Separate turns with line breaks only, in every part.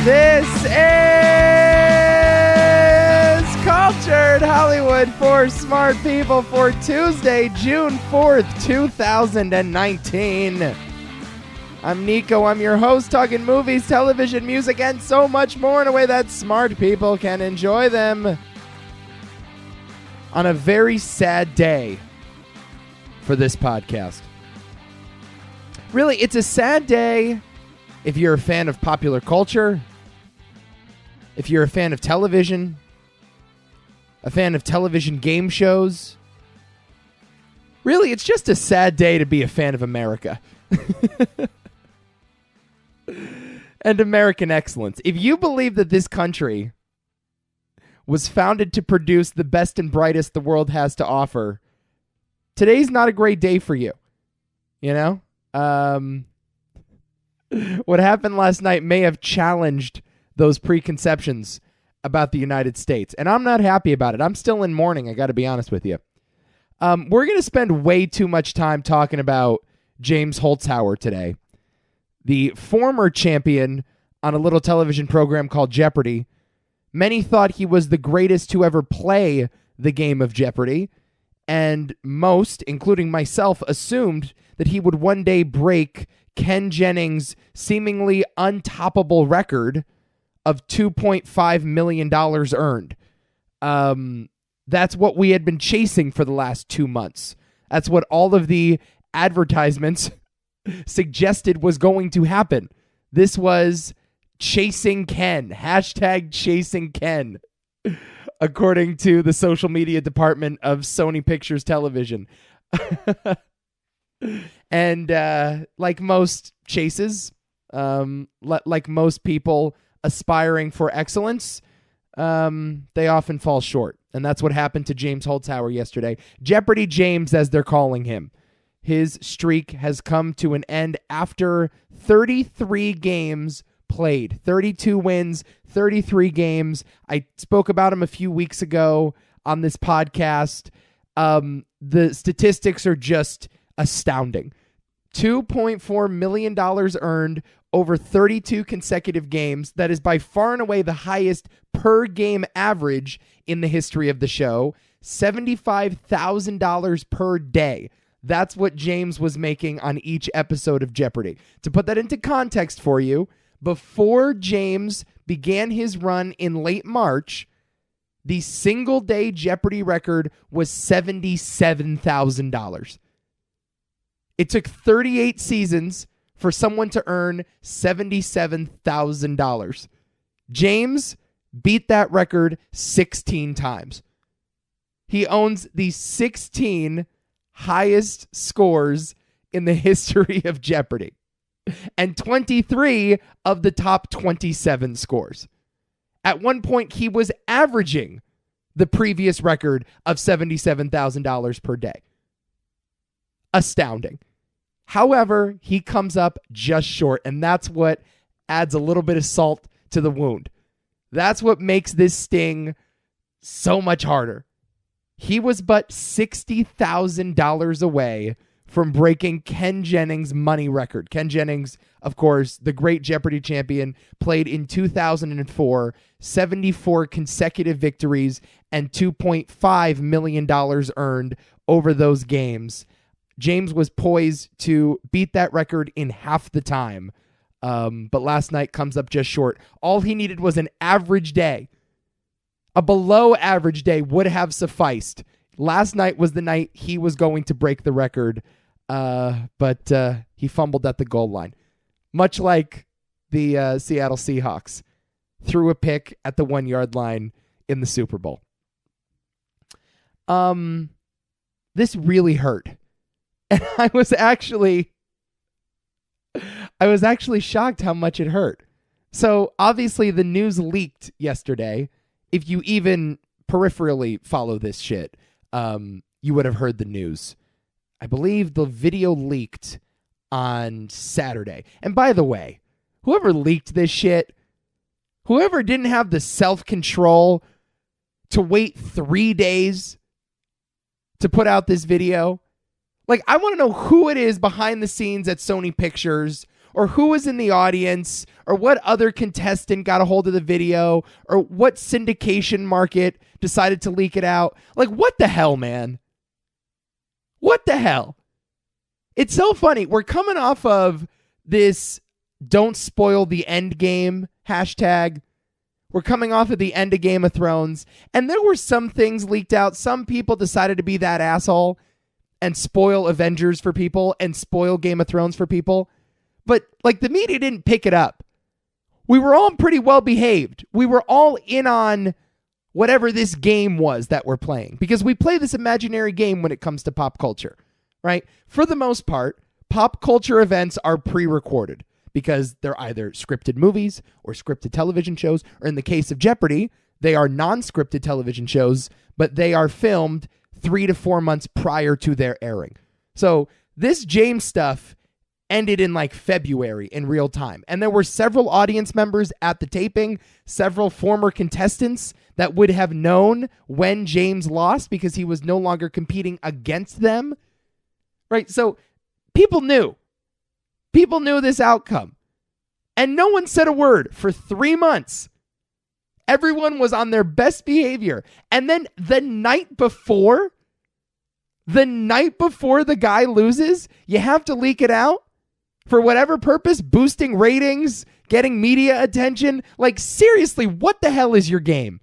This is Cultured Hollywood for Smart People for Tuesday, June 4th, 2019. I'm Nico. I'm your host, talking movies, television, music, and so much more in a way that smart people can enjoy them. On a very sad day for this podcast. Really, it's a sad day if you're a fan of popular culture, if you're a fan of television, a fan of television game shows. Really, it's just a sad day to be a fan of America. And American excellence. If you believe that this country was founded to produce the best and brightest the world has to offer, today's not a great day for you. You know? What happened last night may have challenged those preconceptions about the United States. And I'm not happy about it. I'm still in mourning, I got to be honest with you. We're going to spend way too much time talking about James Holzhauer today. The former champion on a little television program called Jeopardy. Many thought he was the greatest to ever play the game of Jeopardy. And most, including myself, assumed that he would one day break Ken Jennings' seemingly untoppable record of $2.5 million earned. That's what we had been chasing for the last 2 months. That's what all of the advertisements suggested was going to happen. This was Chasing Ken. Hashtag Chasing Ken. According to the social media department of Sony Pictures Television. And like most chases, like most people aspiring for excellence, they often fall short. And that's what happened to James Holzhauer yesterday. Jeopardy James, as they're calling him. His streak has come to an end after 33 games played. 32 wins, 33 games. I spoke about him a few weeks ago on this podcast. The statistics are just astounding. $2.4 million earned over 32 consecutive games. That is by far and away the highest per game average in the history of the show. $75,000 per day. That's what James was making on each episode of Jeopardy. To put that into context for you, before James began his run in late March, the single day Jeopardy record was $77,000. It took 38 seasons for someone to earn $77,000. James beat that record 16 times. He owns the 16 highest scores in the history of Jeopardy and 23 of the top 27 scores. At one point, he was averaging the previous record of $77,000 per day. Astounding. However, he comes up just short, and that's what adds a little bit of salt to the wound. That's what makes this sting so much harder. He was but $60,000 away from breaking Ken Jennings' money record. Ken Jennings, of course, the great Jeopardy champion, played in 2004, 74 consecutive victories, and $2.5 million earned over those games. James was poised to beat that record in half the time, but last night comes up just short. All he needed was an average day. A below average day would have sufficed. Last night was the night he was going to break the record, but he fumbled at the goal line. Much like the Seattle Seahawks threw a pick at the 1-yard line in the Super Bowl. This really hurt. And I was actually shocked how much it hurt. So obviously the news leaked yesterday. If you even peripherally follow this shit, you would have heard the news. I believe the video leaked on Saturday. And by the way, whoever leaked this shit, whoever didn't have the self-control to wait 3 days to put out this video, like, I want to know who it is behind the scenes at Sony Pictures or who was in the audience, or what other contestant got a hold of the video, or what syndication market decided to leak it out. Like, what the hell, man? What the hell? It's so funny. We're coming off of this "don't spoil the end game" hashtag. We're coming off of the end of Game of Thrones, and there were some things leaked out. Some people decided to be that asshole and spoil Avengers for people and spoil Game of Thrones for people. But, like, the media didn't pick it up. We were all pretty well behaved. We were all in on whatever this game was that we're playing, because we play this imaginary game when it comes to pop culture, right? For the most part, pop culture events are pre-recorded, because they're either scripted movies or scripted television shows, or in the case of Jeopardy, they are non-scripted television shows, but they are filmed 3 to 4 months prior to their airing. So this James stuff ended in like February in real time. And there were several audience members at the taping, several former contestants that would have known when James lost because he was no longer competing against them. Right? So people knew. People knew this outcome. And no one said a word for 3 months. Everyone was on their best behavior. And then the night before the guy loses, you have to leak it out for whatever purpose, boosting ratings, getting media attention. Like, seriously, what the hell is your game?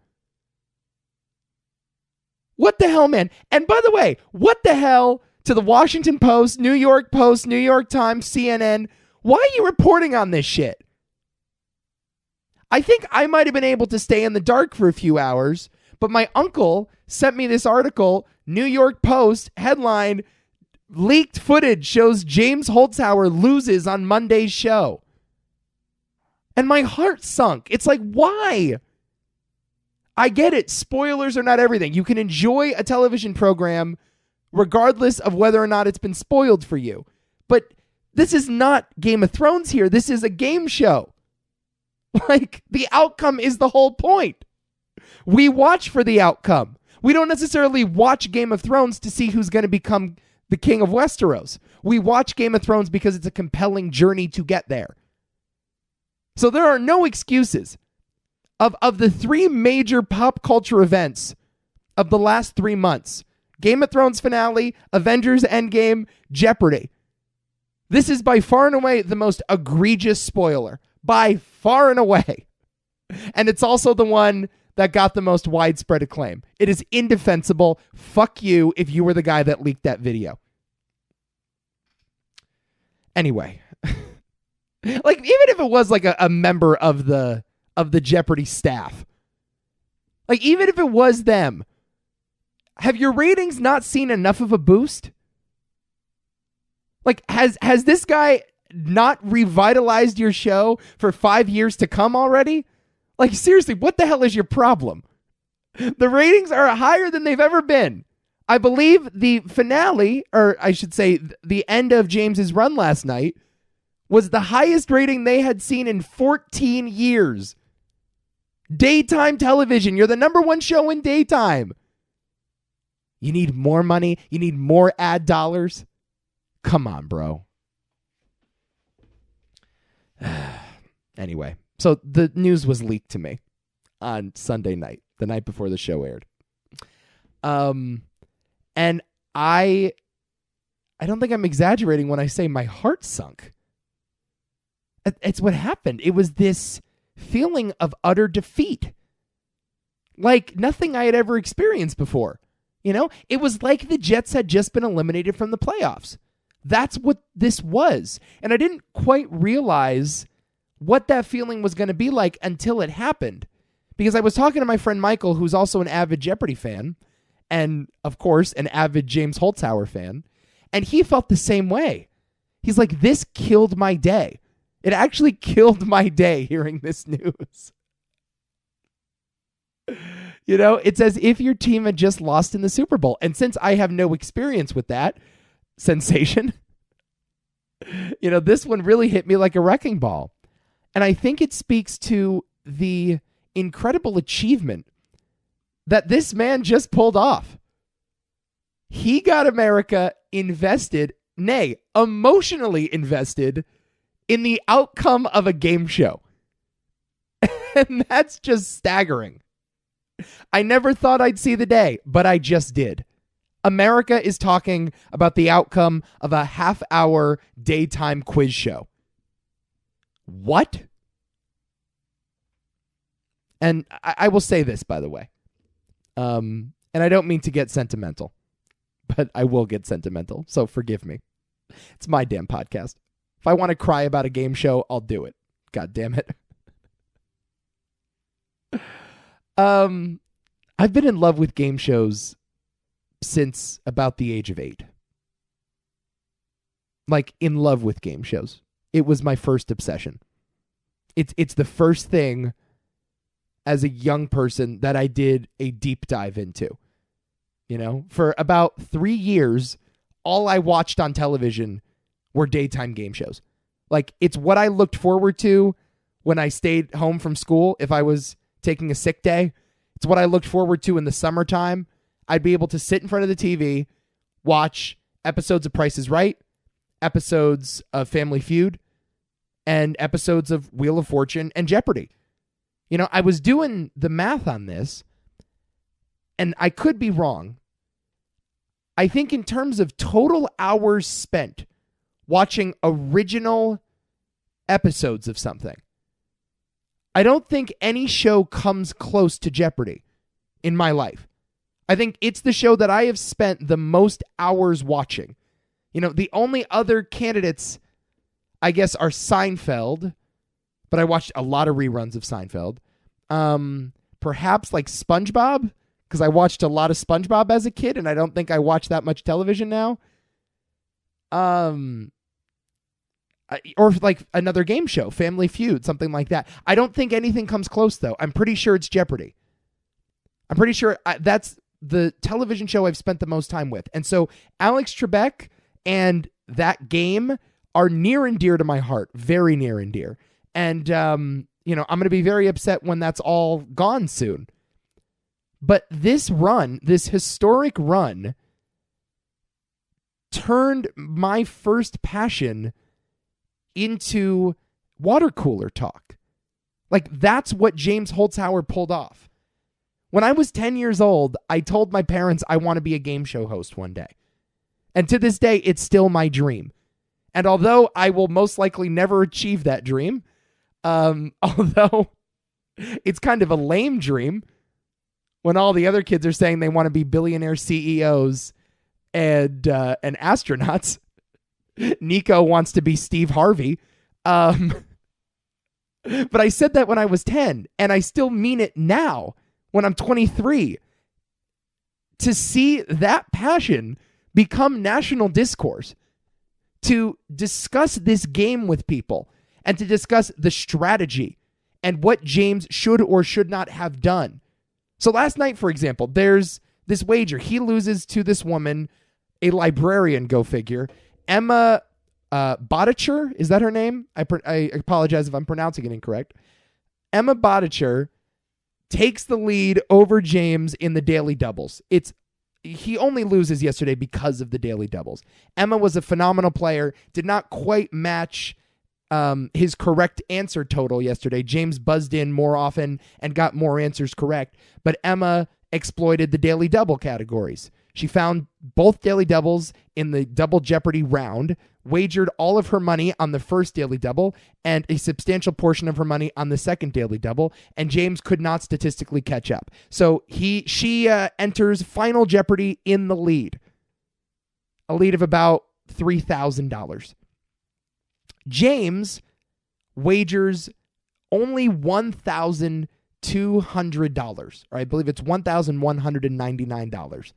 What the hell, man? And by the way, what the hell to the Washington Post, New York Times, CNN? Why are you reporting on this shit? I think I might have been able to stay in the dark for a few hours, but my uncle sent me this article, New York Post, headline, "Leaked footage shows James Holzhauer loses on Monday's show." And my heart sunk. It's like, why? I get it. Spoilers are not everything. You can enjoy a television program regardless of whether or not it's been spoiled for you. But this is not Game of Thrones here. This is a game show. Like, the outcome is the whole point. We watch for the outcome. We don't necessarily watch Game of Thrones to see who's going to become the king of Westeros. We watch Game of Thrones because it's a compelling journey to get there. So there are no excuses. Of the 3 major pop culture events of the last 3 months, Game of Thrones finale, Avengers Endgame, Jeopardy. This is by far and away the most egregious spoiler. By far and away. And it's also the one that got the most widespread acclaim. It is indefensible. Fuck you if you were the guy that leaked that video. Anyway. Like, even if it was like a member of the Jeopardy staff. Like, even if it was them. Have your ratings not seen enough of a boost? Like, has this guy not revitalized your show for 5 years to come already? Like, seriously, what the hell is your problem? The ratings are higher than they've ever been. I believe the finale, or I should say the end of James's run last night, was the highest rating they had seen in 14 years. Daytime television. You're the number 1 show in daytime. You need more money? You need more ad dollars? Come on, bro. Anyway, so the news was leaked to me on Sunday night, the night before the show aired. And I don't think I'm exaggerating when I say my heart sunk. It's what happened. It was this feeling of utter defeat. Like nothing I had ever experienced before. You know, it was like the Jets had just been eliminated from the playoffs. That's what this was. And I didn't quite realize what that feeling was going to be like until it happened. Because I was talking to my friend Michael, who's also an avid Jeopardy fan, and of course, an avid James Holzhauer fan, and he felt the same way. He's like, this killed my day. It actually killed my day hearing this news. You know, it's as if your team had just lost in the Super Bowl. And since I have no experience with that sensation, you know, this one really hit me like a wrecking ball. And I think it speaks to the incredible achievement that this man just pulled off. He got America invested, nay, emotionally invested in the outcome of a game show. And that's just staggering. I never thought I'd see the day, but I just did. America is talking about the outcome of a half-hour daytime quiz show. What? And I will say this, by the way. And I don't mean to get sentimental, but I will get sentimental, so forgive me. It's my damn podcast. If I want to cry about a game show, I'll do it. God damn it. I've been in love with game shows since about the age of 8. Like, in love with game shows. It was my first obsession. It's the first thing as a young person that I did a deep dive into. You know, for about 3 years, all I watched on television were daytime game shows. Like, it's what I looked forward to when I stayed home from school. If I was taking a sick day, it's what I looked forward to in the summertime. I'd be able to sit in front of the TV, watch episodes of Price is Right, episodes of Family Feud, and episodes of Wheel of Fortune and Jeopardy. You know, I was doing the math on this, and I could be wrong. I think in terms of total hours spent watching original episodes of something, I don't think any show comes close to Jeopardy in my life. I think it's the show that I have spent the most hours watching. You know, the only other candidates, I guess, are Seinfeld, but I watched a lot of reruns of Seinfeld. Perhaps like SpongeBob, because I watched a lot of SpongeBob as a kid, and I don't think I watch that much television now. Or like another game show, Family Feud, something like that. I don't think anything comes close, though. I'm pretty sure it's Jeopardy. I'm pretty sure that's the television show I've spent the most time with. And so Alex Trebek and that game are near and dear to my heart, very near and dear. And, you know, I'm going to be very upset when that's all gone soon. But this run, this historic run, turned my first passion into water cooler talk. Like, that's what James Holzhauer pulled off. When I was 10 years old, I told my parents I want to be a game show host one day. And to this day, it's still my dream. And although I will most likely never achieve that dream, although it's kind of a lame dream when all the other kids are saying they want to be billionaire CEOs and astronauts. Nico wants to be Steve Harvey. But I said that when I was 10, and I still mean it now when I'm 23. To see that passion become national discourse, to discuss this game with people, and to discuss the strategy and what James should or should not have done. So last night, for example, there's this wager. He loses to this woman, a librarian, go figure, Emma Bodicher, is that her name? I apologize if I'm pronouncing it incorrect. Emma Bodicher takes the lead over James in the daily doubles. He only loses yesterday because of the daily doubles. Emma was a phenomenal player, did not quite match his correct answer total yesterday. James buzzed in more often and got more answers correct, but Emma exploited the daily double categories. She found both daily doubles in the double Jeopardy round, wagered all of her money on the first daily double and a substantial portion of her money on the second daily double, and James could not statistically catch up. So she enters Final Jeopardy in the lead, a lead of about $3,000. James wagers only $1,200, or I believe it's $1,199,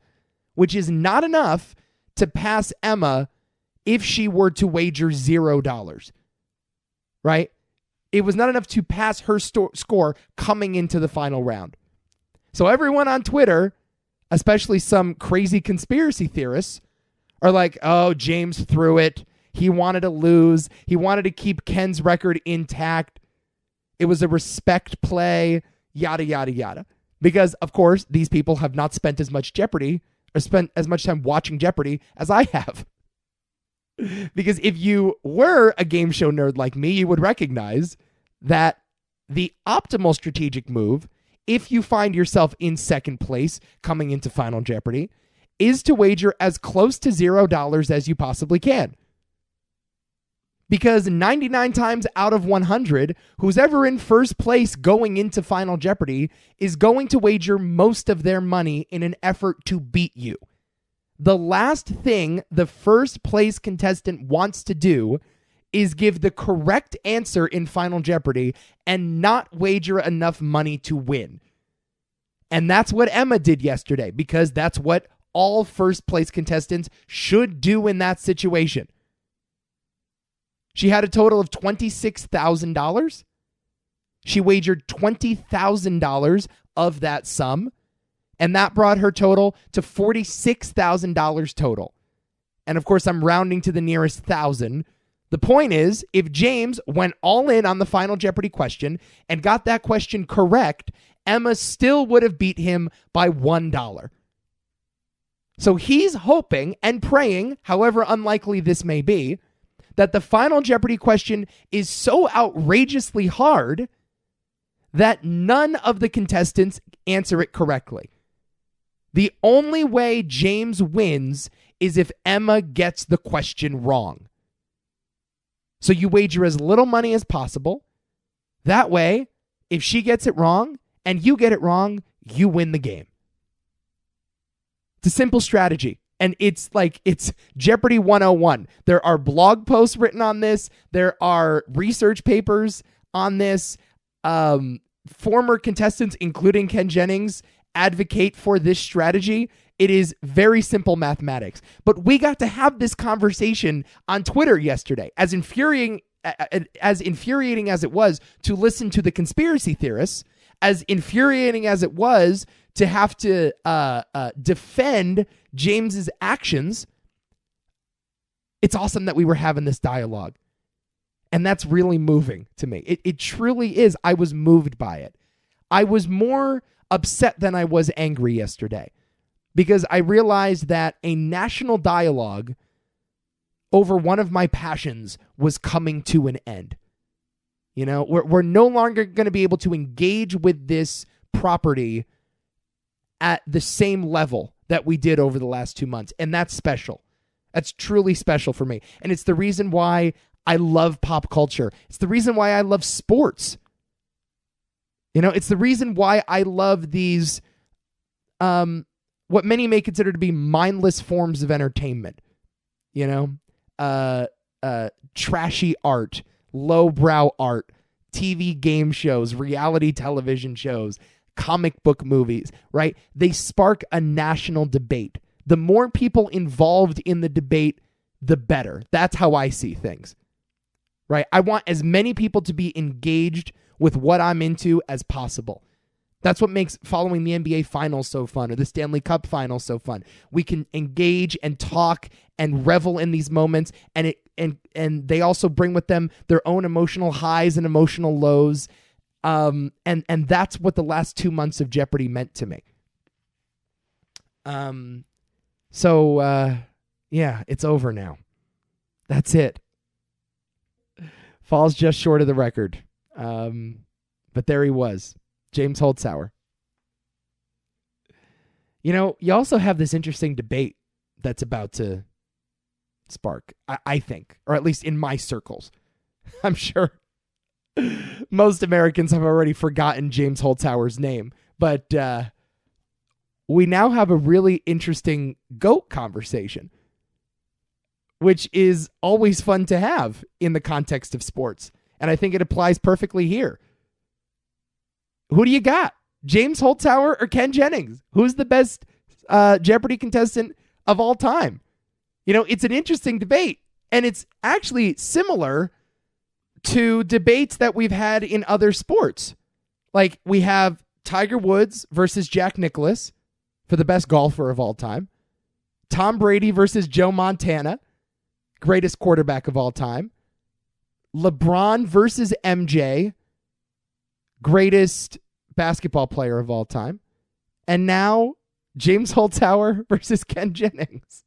which is not enough to pass Emma if she were to wager $0, right? It was not enough to pass her score coming into the final round. So everyone on Twitter, especially some crazy conspiracy theorists, are like, oh, James threw it. He wanted to lose. He wanted to keep Ken's record intact. It was a respect play, yada, yada, yada. Because, of course, these people have not spent as much Jeopardy or spent as much time watching Jeopardy as I have. Because if you were a game show nerd like me, you would recognize that the optimal strategic move, if you find yourself in second place coming into Final Jeopardy, is to wager as close to $0 as you possibly can. Because 99 times out of 100, who's ever in first place going into Final Jeopardy is going to wager most of their money in an effort to beat you. The last thing the first place contestant wants to do is give the correct answer in Final Jeopardy and not wager enough money to win. And that's what Emma did yesterday, because that's what all first place contestants should do in that situation. She had a total of $26,000. She wagered $20,000 of that sum, and that brought her total to $46,000 total. And of course, I'm rounding to the nearest thousand. The point is, if James went all in on the Final Jeopardy question and got that question correct, Emma still would have beat him by $1. So he's hoping and praying, however unlikely this may be, that the Final Jeopardy question is so outrageously hard that none of the contestants answer it correctly. The only way James wins is if Emma gets the question wrong. So you wager as little money as possible. That way, if she gets it wrong and you get it wrong, you win the game. It's a simple strategy. And it's Jeopardy 101. There are blog posts written on this. There are research papers on this. Former contestants, including Ken Jennings, advocate for this strategy. It is very simple mathematics. But we got to have this conversation on Twitter yesterday. As infuriating as it was to listen to the conspiracy theorists, as infuriating as it was to have to defend James's actions, it's awesome that we were having this dialogue. And that's really moving to me. It truly is. I was moved by it. I was more upset than I was angry yesterday, because I realized that a national dialogue over one of my passions was coming to an end. You know, we're no longer going to be able to engage with this property at the same level that we did over the last 2 months. And that's special. That's truly special for me. And it's the reason why I love pop culture. It's the reason why I love sports. You know, it's the reason why I love these, what many may consider to be mindless forms of entertainment. You know, trashy art, lowbrow art, TV game shows, reality television shows, comic book movies, right? They spark a national debate. The more people involved in the debate, the better. That's how I see things, right? I want as many people to be engaged with what I'm into as possible. That's what makes following the NBA Finals so fun, or the Stanley Cup Finals so fun. We can engage and talk and revel in these moments, and they also bring with them their own emotional highs and emotional lows. And that's what the last 2 months of Jeopardy meant to me. Yeah, it's over now. That's it. Falls just short of the record. But there he was, James Holzhauer. You know, you also have this interesting debate that's about to spark, I think, or at least in my circles. I'm sure most Americans have already forgotten James Holzhauer's name, but we now have a really interesting GOAT conversation, which is always fun to have in the context of sports. And I think it applies perfectly here. Who do you got? James Holzhauer or Ken Jennings? Who's the best Jeopardy contestant of all time? You know, it's an interesting debate, and it's actually similar to debates that we've had in other sports. Like, we have Tiger Woods versus Jack Nicklaus for the best golfer of all time. Tom Brady versus Joe Montana, greatest quarterback of all time. LeBron versus MJ, greatest basketball player of all time. And now James Holzhauer versus Ken Jennings.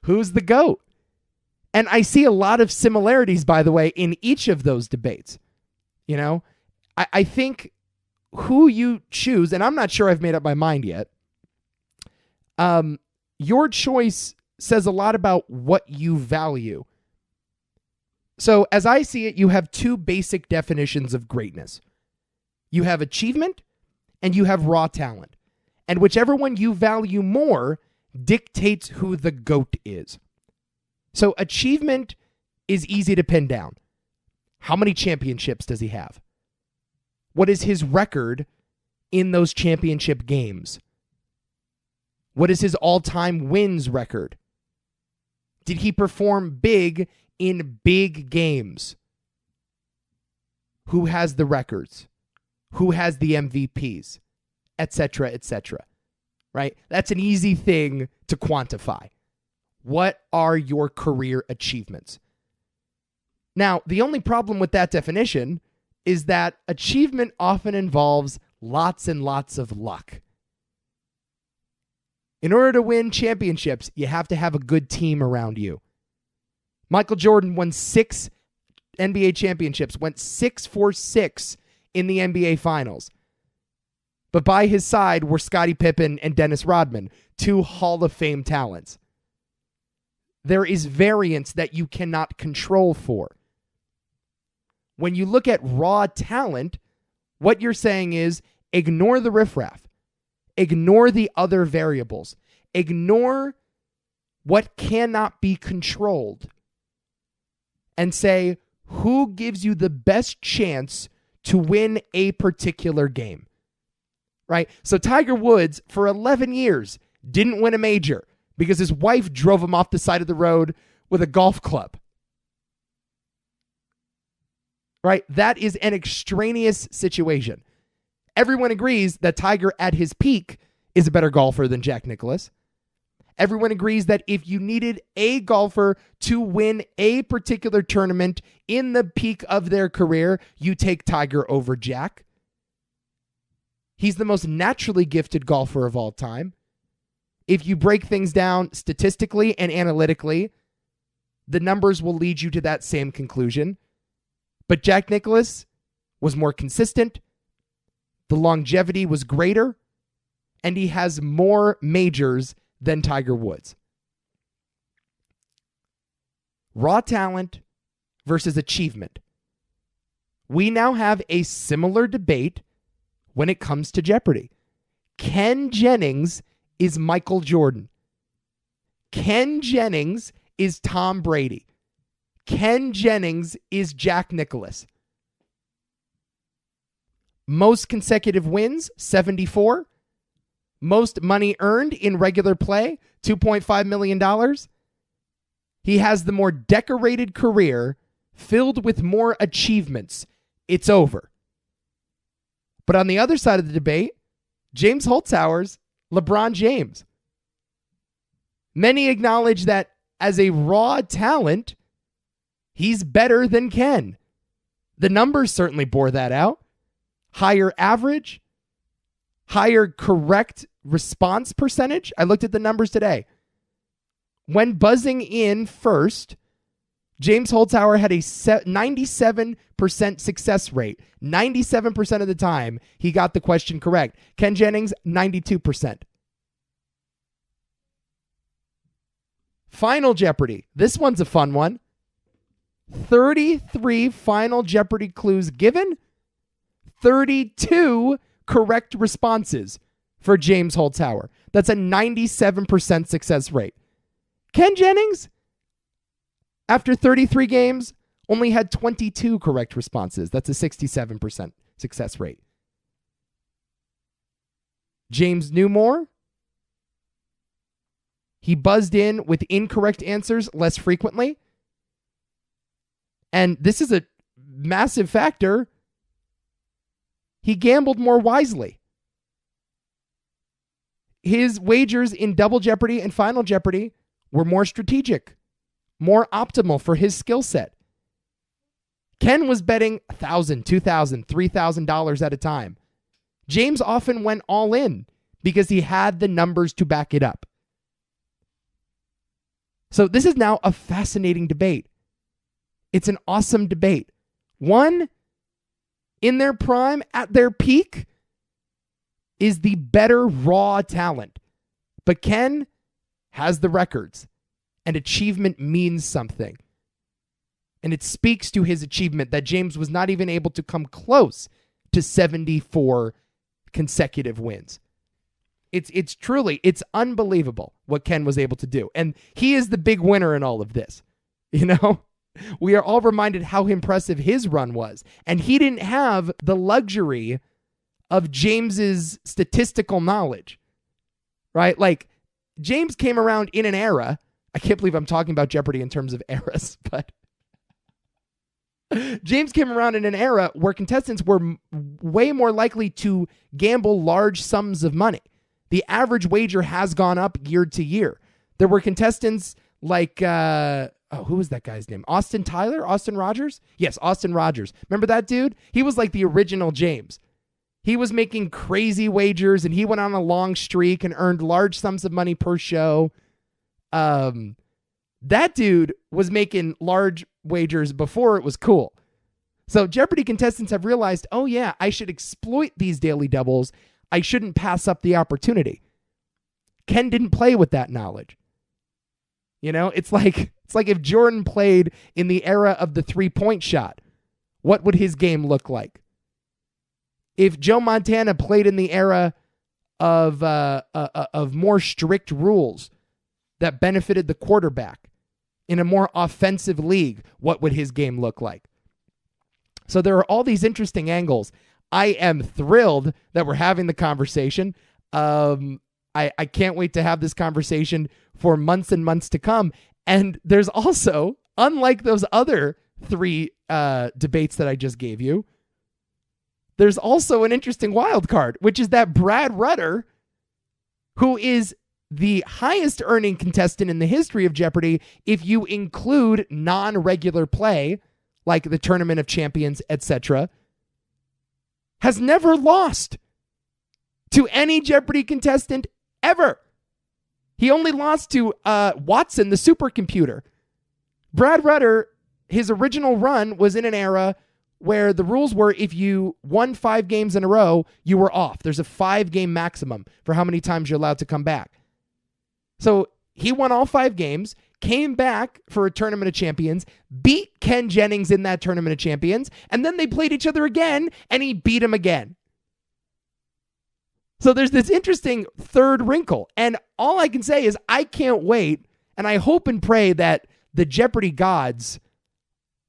Who's the GOAT? And I see a lot of similarities, by the way, in each of those debates. You know, I think who you choose, and I'm not sure I've made up my mind yet, your choice says a lot about what you value. So as I see it, you have two basic definitions of greatness. You have achievement and you have raw talent. And whichever one you value more dictates who the GOAT is. So achievement is easy to pin down. How many championships does he have? What is his record in those championship games? What is his all-time wins record? Did he perform big in big games? Who has the records? Who has the MVPs? Etc., etc. Right? That's an easy thing to quantify. What are your career achievements? Now, the only problem with that definition is that achievement often involves lots and lots of luck. In order to win championships, you have to have a good team around you. Michael Jordan won 6 NBA championships, went 6 for 6 in the NBA Finals. But by his side were Scottie Pippen and Dennis Rodman, 2 Hall of Fame talents. There is variance that you cannot control for. When you look at raw talent, what you're saying is ignore the riffraff. Ignore the other variables. Ignore what cannot be controlled. And say, who gives you the best chance to win a particular game? Right? So Tiger Woods, for 11 years, didn't win a major because his wife drove him off the side of the road with a golf club. Right? That is an extraneous situation. Everyone agrees that Tiger at his peak is a better golfer than Jack Nicklaus. Everyone agrees that if you needed a golfer to win a particular tournament in the peak of their career, you take Tiger over Jack. He's the most naturally gifted golfer of all time. If you break things down statistically and analytically, the numbers will lead you to that same conclusion. But Jack Nicklaus was more consistent, the longevity was greater, and he has more majors than Tiger Woods. Raw talent versus achievement. We now have a similar debate when it comes to Jeopardy. Ken Jennings is Michael Jordan. Ken Jennings is Tom Brady. Ken Jennings is Jack Nicklaus. Most consecutive wins, 74. Most money earned in regular play, $2.5 million. He has the more decorated career filled with more achievements. It's over. But on the other side of the debate, James Holzhauer's LeBron James. Many acknowledge that as a raw talent, he's better than Ken. The numbers certainly bore that out. Higher average, higher correct response percentage. I looked at the numbers today. When buzzing in first, James Holzhauer had a 97% success rate. 97% of the time, he got the question correct. Ken Jennings, 92%. Final Jeopardy. This one's a fun one. 33 Final Jeopardy clues given. 32 correct responses for James Holzhauer. That's a 97% success rate. Ken Jennings, after 33 games, only had 22 correct responses. That's a 67% success rate. James Newmore, he buzzed in with incorrect answers less frequently. And this is a massive factor. He gambled more wisely. His wagers in Double Jeopardy and Final Jeopardy were more strategic, more optimal for his skill set. Ken was betting $1,000, $2,000, $3,000 at a time. James often went all in because he had the numbers to back it up. So this is now a fascinating debate. It's an awesome debate. One, in their prime, at their peak, is the better raw talent. But Ken has the records, and achievement means something. And it speaks to his achievement that James was not even able to come close to 74 consecutive wins. It's truly, it's unbelievable what Ken was able to do. And he is the big winner in all of this. You know, we are all reminded how impressive his run was. And he didn't have the luxury of James's statistical knowledge, right? Like, James came around in an era. I can't believe I'm talking about Jeopardy in terms of eras, but James came around in an era where contestants were way more likely to gamble large sums of money. The average wager has gone up year to year. There were contestants like, who was that guy's name? Austin Rogers? Yes, Austin Rogers. Remember that dude? He was like the original James. He was making crazy wagers, and he went on a long streak and earned large sums of money per show. That dude was making large wagers before it was cool. So Jeopardy contestants have realized, oh yeah, I should exploit these daily doubles. I shouldn't pass up the opportunity. Ken didn't play with that knowledge. You know, it's like if Jordan played in the era of the 3-point shot, what would his game look like? If Joe Montana played in the era of more strict rules that benefited the quarterback in a more offensive league, what would his game look like? So there are all these interesting angles. I am thrilled that we're having the conversation. I can't wait to have this conversation for months and months to come. And there's also, unlike those other 3 debates that I just gave you, there's also an interesting wild card, which is that Brad Rutter, who is the highest earning contestant in the history of Jeopardy, if you include non-regular play, like the Tournament of Champions, etc., has never lost to any Jeopardy contestant ever. He only lost to Watson, the supercomputer. Brad Rutter, his original run was in an era where the rules were if you won 5 games in a row, you were off. There's a 5-game maximum for how many times you're allowed to come back. So he won all 5 games, came back for a Tournament of Champions, beat Ken Jennings in that Tournament of Champions, and then they played each other again, and he beat him again. So there's this interesting third wrinkle, and all I can say is I can't wait, and I hope and pray that the Jeopardy gods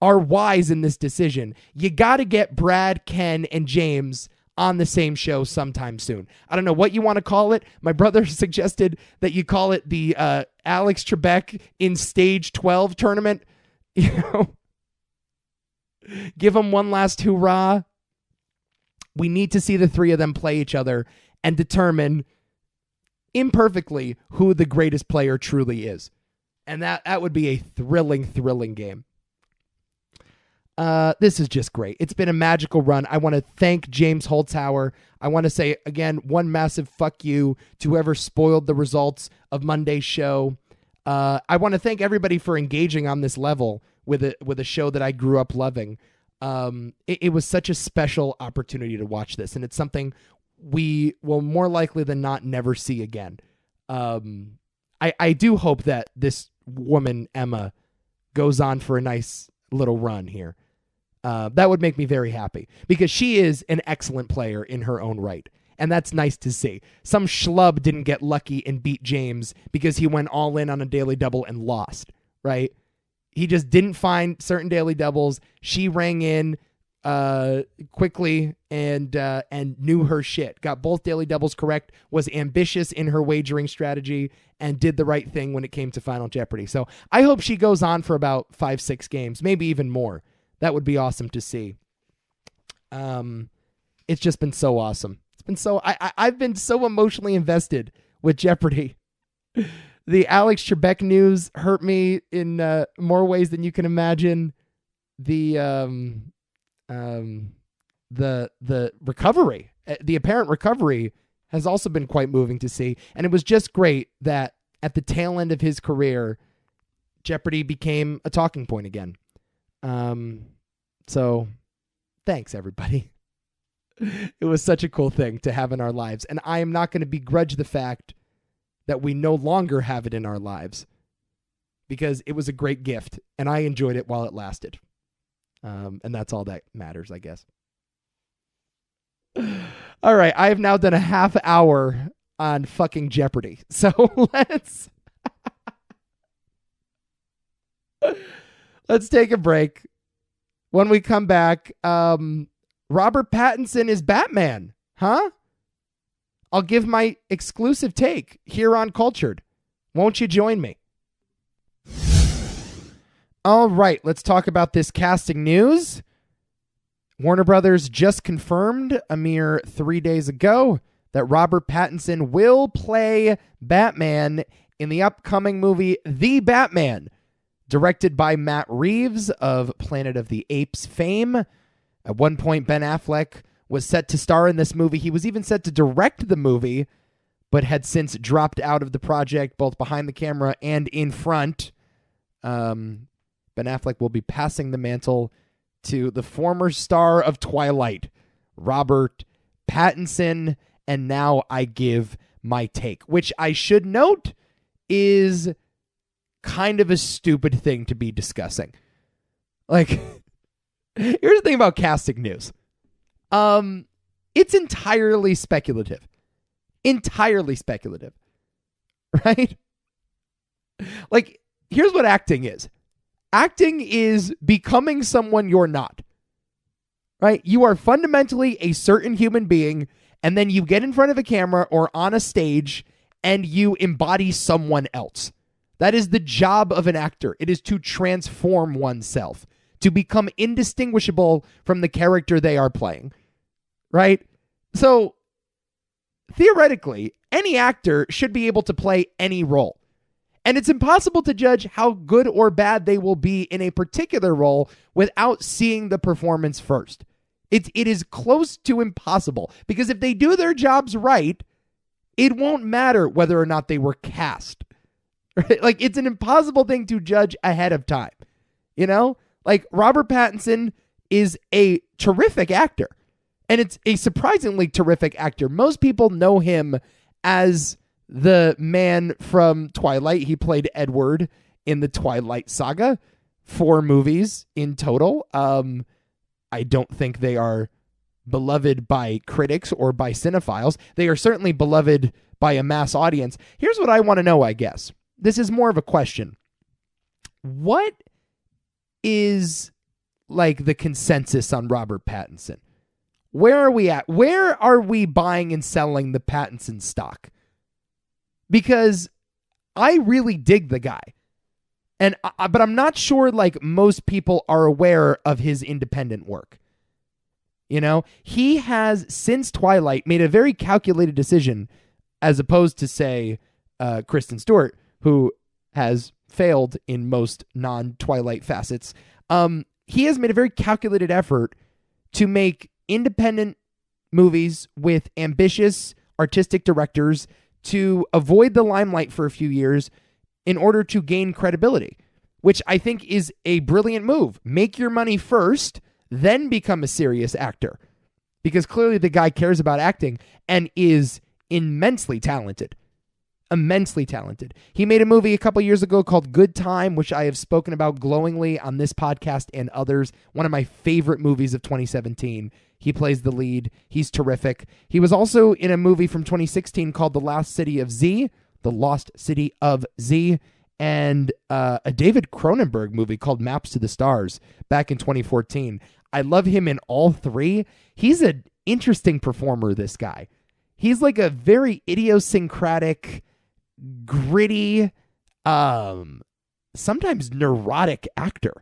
are wise in this decision. You got to get Brad, Ken, and James on the same show sometime soon. I don't know what you want to call it. My brother suggested that you call it the Alex Trebek in Stage 12 tournament. You know, give them one last hoorah. We need to see the 3 of them play each other and determine imperfectly who the greatest player truly is. And that would be a thrilling, thrilling game. This is just great. It's been a magical run. I want to thank James Holzhauer. I want to say, again, one massive fuck you to whoever spoiled the results of Monday's show. I want to thank everybody for engaging on this level with a show that I grew up loving. It was such a special opportunity to watch this, and it's something we will more likely than not never see again. I do hope that this woman, Emma, goes on for a nice little run here. That would make me very happy because she is an excellent player in her own right. And that's nice to see. Some schlub didn't get lucky and beat James because he went all in on a daily double and lost, right? He just didn't find certain daily doubles. She rang in quickly and knew her shit. Got both daily doubles correct, was ambitious in her wagering strategy, and did the right thing when it came to Final Jeopardy. So I hope she goes on for about 5-6 games, maybe even more. That would be awesome to see. It's just been so awesome. It's been so I've been so emotionally invested with Jeopardy. The Alex Trebek news hurt me in more ways than you can imagine. The recovery, the apparent recovery, has also been quite moving to see. And it was just great that at the tail end of his career, Jeopardy became a talking point again. So thanks, everybody. It was such a cool thing to have in our lives. And I am not going to begrudge the fact that we no longer have it in our lives, because it was a great gift and I enjoyed it while it lasted. And that's all that matters, I guess. All right. I have now done a half hour on fucking Jeopardy. So let's take a break. When we come back, Robert Pattinson is Batman, huh? I'll give my exclusive take here on Cultured. Won't you join me? All right, let's talk about this casting news. Warner Brothers just confirmed a mere 3 days ago that Robert Pattinson will play Batman in the upcoming movie The Batman, directed by Matt Reeves of Planet of the Apes fame. At one point, Ben Affleck was set to star in this movie. He was even set to direct the movie, but had since dropped out of the project, both behind the camera and in front. Ben Affleck will be passing the mantle to the former star of Twilight, Robert Pattinson. And now I give my take, which I should note is kind of a stupid thing to be discussing. Like, here's the thing about casting news. It's entirely speculative. Entirely speculative. Right? Like, here's what acting is. Acting is becoming someone you're not. Right? You are fundamentally a certain human being, and then you get in front of a camera or on a stage and you embody someone else. That is the job of an actor. It is to transform oneself, to become indistinguishable from the character they are playing. Right? So, theoretically, any actor should be able to play any role. And it's impossible to judge how good or bad they will be in a particular role without seeing the performance first. It is close to impossible, because if they do their jobs right, it won't matter whether or not they were cast. Right? Like, it's an impossible thing to judge ahead of time. You know? Like, Robert Pattinson is a terrific actor. And it's a surprisingly terrific actor. Most people know him as the man from Twilight. He played Edward in the Twilight saga. 4 movies in total. I don't think they are beloved by critics or by cinephiles. They are certainly beloved by a mass audience. Here's what I want to know, I guess. This is more of a question. What is, like, the consensus on Robert Pattinson? Where are we at? Where are we buying and selling the Pattinson stock? Because I really dig the guy. But I'm not sure, like, most people are aware of his independent work. You know, he has, since Twilight, made a very calculated decision, as opposed to, say, Kristen Stewart, who has failed in most non-Twilight facets. He has made a very calculated effort to make independent movies with ambitious artistic directors to avoid the limelight for a few years in order to gain credibility, which I think is a brilliant move. Make your money first, then become a serious actor. Because clearly the guy cares about acting and is immensely talented. Immensely talented. He made a movie a couple years ago called Good Time, which I have spoken about glowingly on this podcast and others. One of my favorite movies of 2017. He plays the lead. He's terrific. He was also in a movie from 2016 called The Lost City of Z, and a David Cronenberg movie called Maps to the Stars back in 2014. I love him in all 3. He's an interesting performer, this guy. He's like a very idiosyncratic, gritty, sometimes neurotic actor.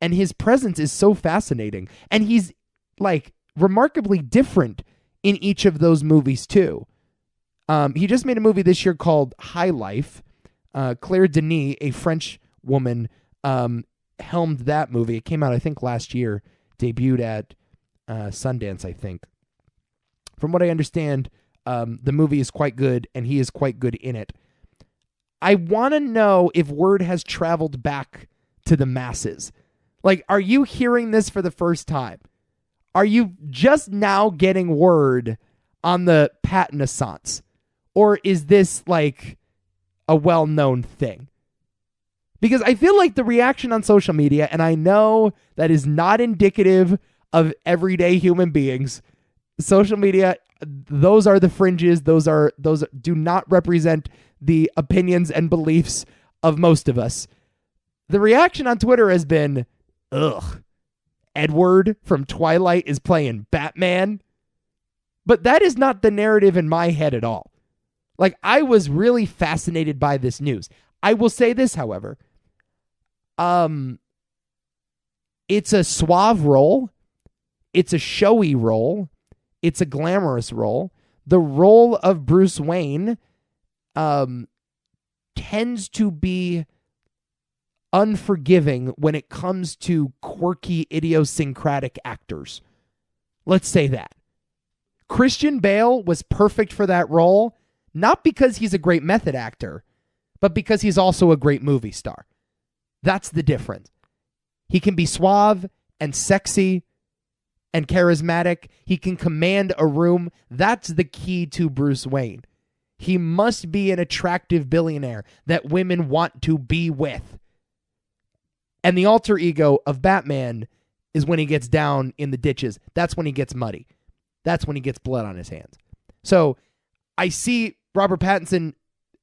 And his presence is so fascinating. And he's, like, remarkably different in each of those movies, too. He just made a movie this year called High Life. Claire Denis, a French woman, helmed that movie. It came out, I think, last year. Debuted at Sundance, I think. From what I understand, the movie is quite good, and he is quite good in it. I want to know if word has traveled back to the masses. Like, are you hearing this for the first time? Are you just now getting word on the Pattinson? Or is this like a well-known thing? Because I feel like the reaction on social media, and I know that is not indicative of everyday human beings. Social media, those are the fringes. Those do not represent the opinions and beliefs of most of us. The reaction on Twitter has been, ugh, Edward from Twilight is playing Batman. But that is not the narrative in my head at all. Like, I was really fascinated by this news. I will say this, however. It's a suave role. It's a showy role. It's a glamorous role. The role of Bruce Wayne tends to be unforgiving when it comes to quirky, idiosyncratic actors. Let's say that. Christian Bale was perfect for that role, not because he's a great method actor, but because he's also a great movie star. That's the difference. He can be suave and sexy and charismatic. He can command a room. That's the key to Bruce Wayne. He must be an attractive billionaire that women want to be with. And the alter ego of Batman is when he gets down in the ditches. That's when he gets muddy. That's when he gets blood on his hands. So I see Robert Pattinson,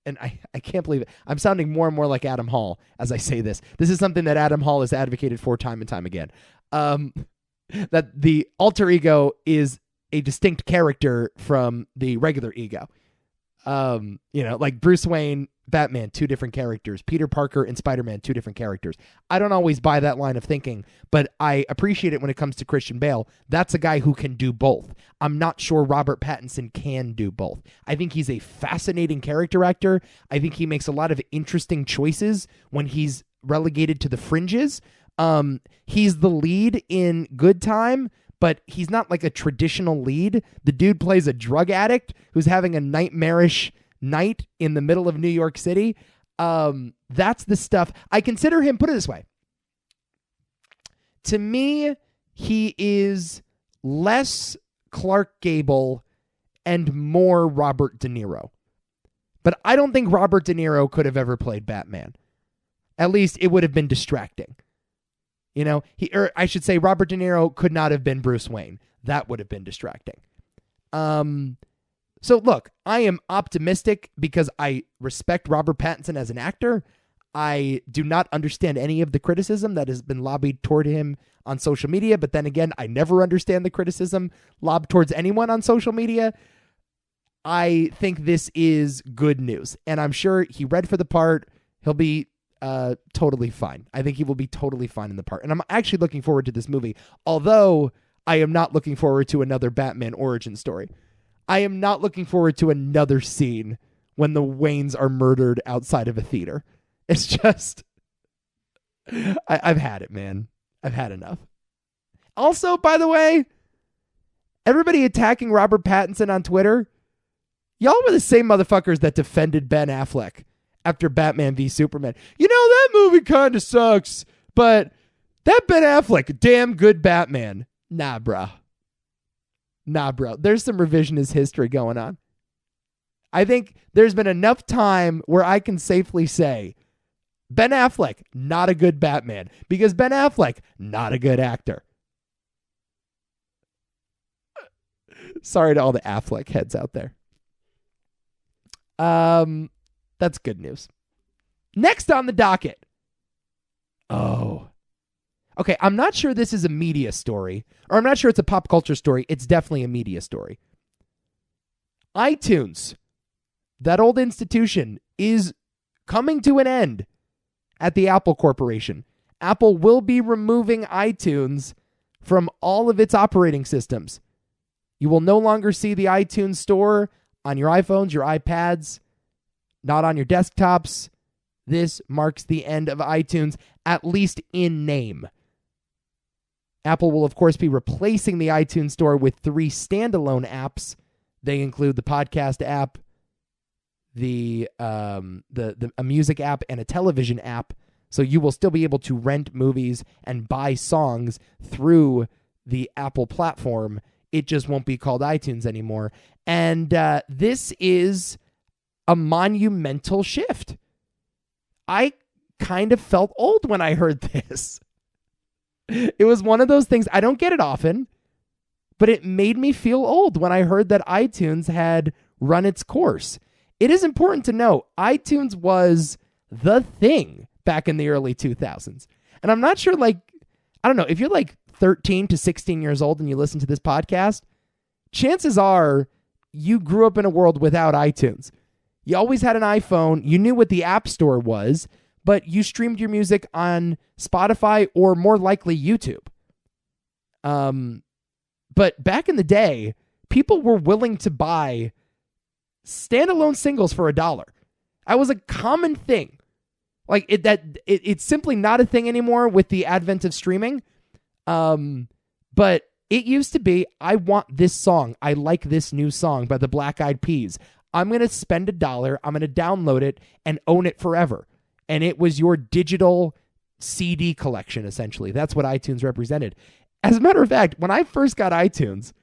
and I can't believe it. I'm sounding more and more like Adam Hall as I say this. This is something that Adam Hall has advocated for time and time again. That the alter ego is a distinct character from the regular ego. Like Bruce Wayne, Batman, two different characters. Peter Parker and Spider-Man, two different characters. I don't always buy that line of thinking, but I appreciate it when it comes to Christian Bale. That's a guy who can do both. I'm not sure Robert Pattinson can do both. I think he's a fascinating character actor. I think he makes a lot of interesting choices when he's relegated to the fringes. He's the lead in Good Time, but he's not like a traditional lead. The dude plays a drug addict who's having a nightmarish night in the middle of New York City. That's the stuff. I consider him, put it this way. To me, he is less Clark Gable and more Robert De Niro. But I don't think Robert De Niro could have ever played Batman. At least it would have been distracting. I should say Robert De Niro could not have been Bruce Wayne. That would have been distracting. So look, I am optimistic because I respect Robert Pattinson as an actor. I do not understand any of the criticism that has been lobbied toward him on social media. But then again, I never understand the criticism lobbed towards anyone on social media. I think this is good news. And I'm sure he read for the part. He'll be totally fine. I think he will be totally fine in the part. And I'm actually looking forward to this movie. Although I am not looking forward to another Batman origin story. I am not looking forward to another scene when the Waynes are murdered outside of a theater. It's just, I've had it, man. I've had enough. Also, by the way, everybody attacking Robert Pattinson on Twitter, y'all were the same motherfuckers that defended Ben Affleck after Batman v Superman. That movie kind of sucks, but that Ben Affleck, damn good Batman. Nah, bro. There's some revisionist history going on. I think there's been enough time where I can safely say Ben Affleck, not a good Batman, because Ben Affleck, not a good actor. Sorry to all the Affleck heads out there. That's good news. Next on the docket. Oh. Okay, I'm not sure this is a media story, or I'm not sure it's a pop culture story. It's definitely a media story. iTunes, that old institution, is coming to an end at the Apple Corporation. Apple will be removing iTunes from all of its operating systems. You will no longer see the iTunes store on your iPhones, your iPads, not on your desktops. This marks the end of iTunes, at least in name. Apple will, of course, be replacing the iTunes Store with 3 standalone apps. They include the podcast app, a music app and a television app. So you will still be able to rent movies and buy songs through the Apple platform. It just won't be called iTunes anymore. And this is a monumental shift. I kind of felt old when I heard this. It was one of those things, I don't get it often, but it made me feel old when I heard that iTunes had run its course. It is important to know, iTunes was the thing back in the early 2000s. And I'm not sure, I don't know, if you're 13 to 16 years old and you listen to this podcast, chances are you grew up in a world without iTunes. You always had an iPhone. You knew what the App Store was, but you streamed your music on Spotify or more likely YouTube. But back in the day, people were willing to buy standalone singles for $1. That was a common thing. It's simply not a thing anymore with the advent of streaming. But it used to be, I want this song. I like this new song by the Black Eyed Peas. I'm going to spend $1. I'm going to download it and own it forever. And it was your digital CD collection, essentially. That's what iTunes represented. As a matter of fact, when I first got iTunes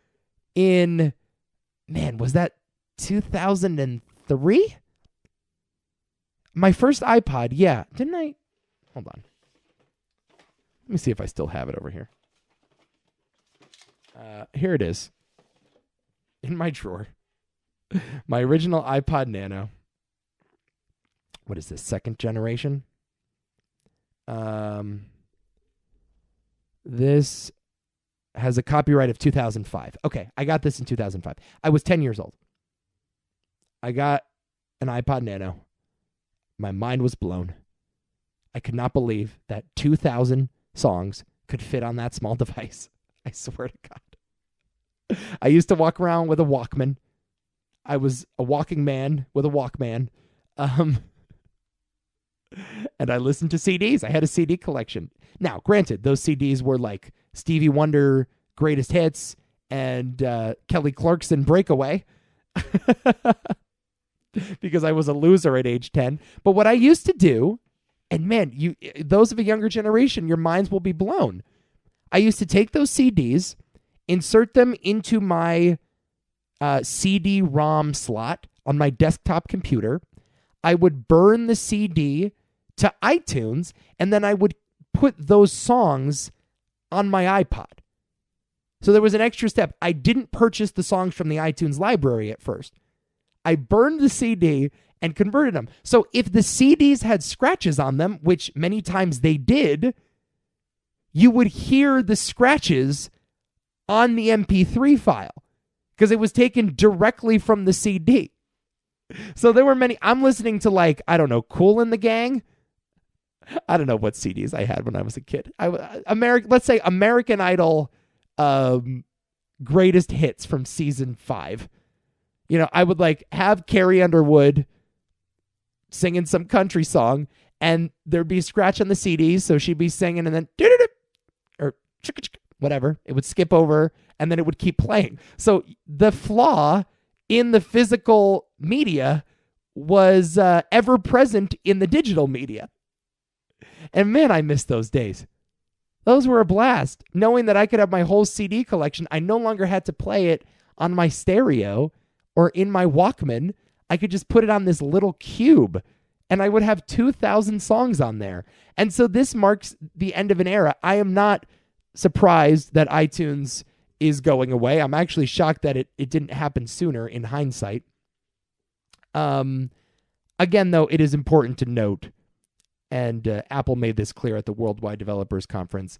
was that 2003? My first iPod, yeah. Didn't I? Hold on. Let me see if I still have it over here. Here it is. In my drawer. My original iPod Nano. What is this? Second generation? This has a copyright of 2005. Okay, I got this in 2005. I was 10 years old. I got an iPod Nano. My mind was blown. I could not believe that 2,000 songs could fit on that small device. I swear to God. I used to walk around with a Walkman. I was a walking man with a Walkman. And I listened to CDs. I had a CD collection. Now, granted, those CDs were like Stevie Wonder Greatest Hits and Kelly Clarkson Breakaway. Because I was a loser at age 10. But what I used to do, and man, those of a younger generation, your minds will be blown. I used to take those CDs, insert them into my CD-ROM slot on my desktop computer. I would burn the CD to iTunes, and then I would put those songs on my iPod. So there was an extra step. I didn't purchase the songs from the iTunes library at first. I burned the CD and converted them. So if the CDs had scratches on them, which many times they did, you would hear the scratches on the MP3 file because it was taken directly from the CD. So there were many. I'm listening to Kool and the Gang. I don't know what CDs I had when I was a kid. Let's say American Idol greatest hits from season 5. I would have Carrie Underwood singing some country song, and there'd be a scratch on the CDs, so she'd be singing, and then or whatever, it would skip over, and then it would keep playing. So the flaw in the physical media was ever present in the digital media. And man, I miss those days. Those were a blast. Knowing that I could have my whole CD collection, I no longer had to play it on my stereo or in my Walkman. I could just put it on this little cube, and I would have 2,000 songs on there. And so this marks the end of an era. I am not surprised that iTunes is going away. I'm actually shocked that it didn't happen sooner in hindsight. Again, though, it is important to note, and Apple made this clear at the Worldwide Developers Conference,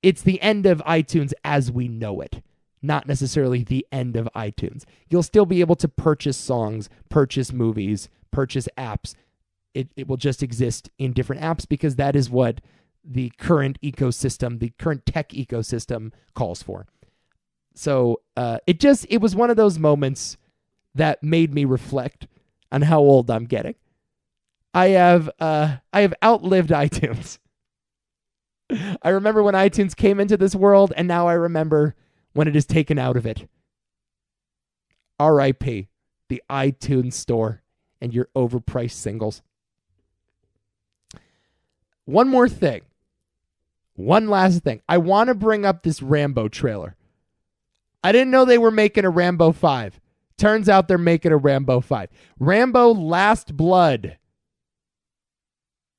it's the end of iTunes as we know it, not necessarily the end of iTunes. You'll still be able to purchase songs, purchase movies, purchase apps. It will just exist in different apps because that is what the current ecosystem, the current tech ecosystem calls for. So it was one of those moments that made me reflect on how old I'm getting. I have outlived iTunes. I remember when iTunes came into this world, and now I remember when it is taken out of it. R.I.P. the iTunes store. and your overpriced singles. One more thing. One last thing. I want to bring up this Rambo trailer. I didn't know they were making a Rambo 5. Turns out they're making a Rambo 5. Rambo Last Blood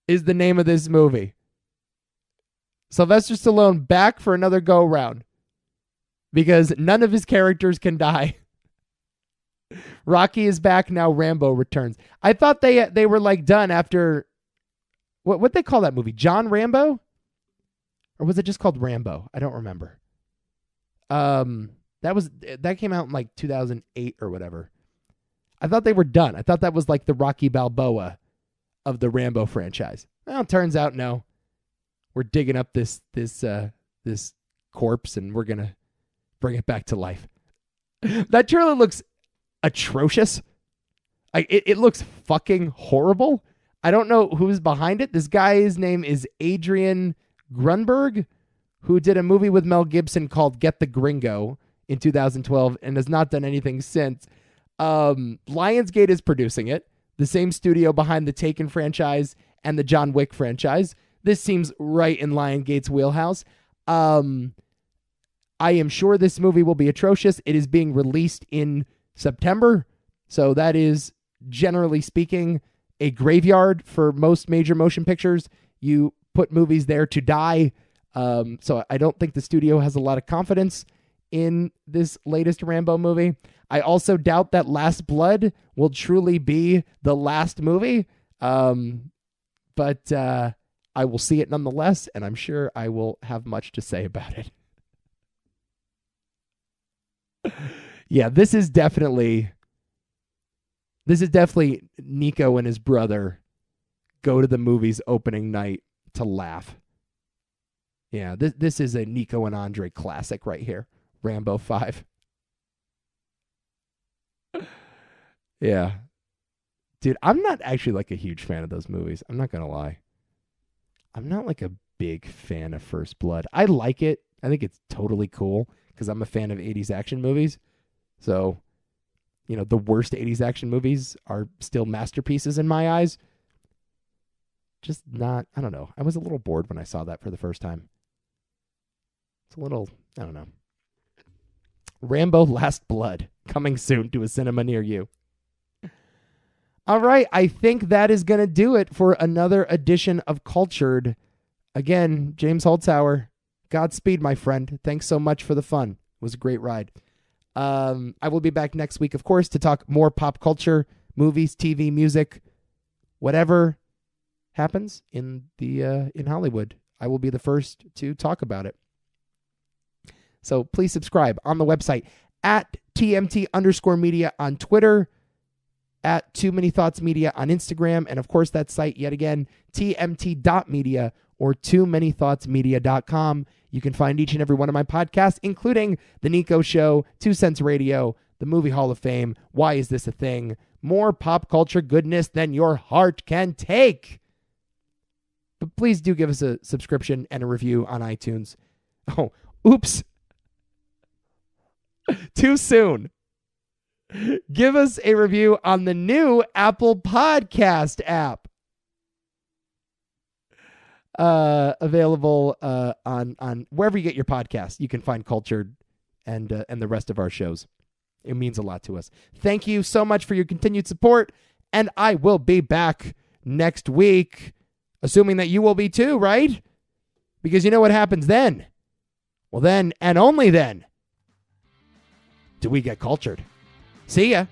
is the name of this movie. Sylvester Stallone back for another go-round because none of his characters can die. Rocky is back, now Rambo returns. I thought they were like done after what they call that movie? John Rambo? Or was it just called Rambo? I don't remember. That came out in like 2008 or whatever. I thought they were done. I thought that was like the Rocky Balboa of the Rambo franchise. Well, it turns out no. We're digging up this corpse and we're gonna bring it back to life. That trailer looks atrocious. It looks fucking horrible. I don't know who's behind it. This guy's name is Adrian Grunberg, who did a movie with Mel Gibson called Get the Gringo in 2012 and has not done anything since. Lionsgate is producing it, the same studio behind the Taken franchise and the John Wick franchise. This seems right in Lionsgate's wheelhouse. I am sure this movie will be atrocious. It is being released in September, so that is, generally speaking, a graveyard for most major motion pictures. You put movies there to die. So I don't think the studio has a lot of confidence in this latest Rambo movie. I also doubt that Last Blood will truly be the last movie. But I will see it nonetheless, and I'm sure I will have much to say about it. Yeah, this is definitely Nico and his brother go to the movies opening night to laugh. Yeah, this is a Nico and Andre classic right here. Rambo 5. Yeah. Dude, I'm not actually like a huge fan of those movies. I'm not going to lie. I'm not like a big fan of First Blood. I like it. I think it's totally cool because I'm a fan of 80s action movies. So, you know, the worst 80s action movies are still masterpieces in my eyes. Just not, I don't know. I was a little bored when I saw that for the first time. It's a little, I don't know. Rambo Last Blood, coming soon to a cinema near you. All right, I think that is going to do it for another edition of Cultured. Again, James Holzhauer, Godspeed, my friend. Thanks so much for the fun. It was a great ride. I will be back next week, of course, to talk more pop culture, movies, TV, music, whatever happens in Hollywood. I will be the first to talk about it. So please subscribe on the website at TMT_media on Twitter, at Too Many Thoughts Media on Instagram, and of course that site yet again, tmt.media or toomanythoughtsmedia.com. You can find each and every one of my podcasts, including The Nico Show, 2 Cents Radio, The Movie Hall of Fame, Why Is This a Thing? More pop culture goodness than your heart can take. But please do give us a subscription and a review on iTunes. Oh, oops. Too soon. Give us a review on the new Apple Podcast app. Available on wherever you get your podcasts. You can find Cultured and the rest of our shows. It means a lot to us. Thank you so much for your continued support, and I will be back next week, assuming that you will be too, right? Because you know what happens then? Well, then, and only then, do we get cultured. See ya.